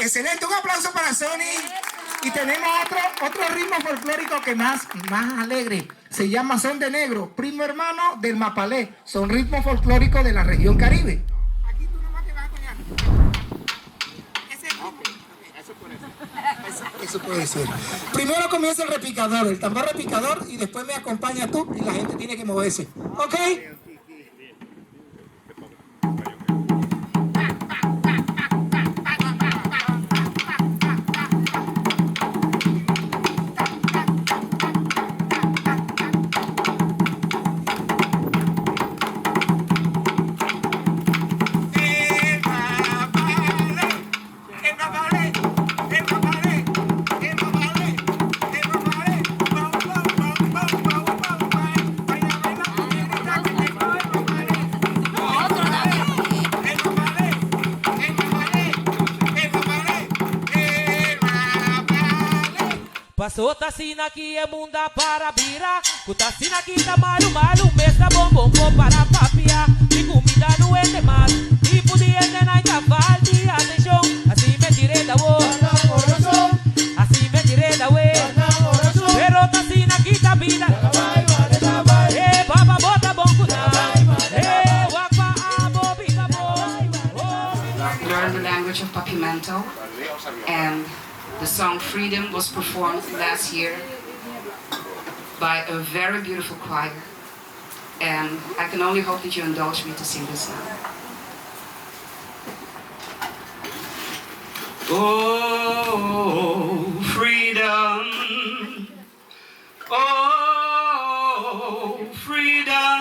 Excelente, un aplauso para Sony. Y tenemos otro ritmo folclórico que más alegre. Se llama son de negro, primo hermano del mapalé. Son ritmos folclóricos de la región Caribe. Aquí tú nomás te vas a coñar. Eso puede ser. Primero comienza el repicador, el tambor repicador, y después me acompaña tú y la gente tiene que moverse. ¿Ok? Passou tacina aqui é munda para vira. Com tacina aqui tá malu, mesa bombom para papia. E comida no é demais. E podia ter na cavalo de atenção. Assim me tirei da boa. Assim me tirei da ué. Pero tacina aqui tá vida. Eh, baba bota bom cuidar. Eh, wapa abo bica bo. Learn the language of Papimento, and the song Freedom was performed last year by a very beautiful choir, and I can only hope that you indulge me to sing this now. Oh, freedom, oh, freedom.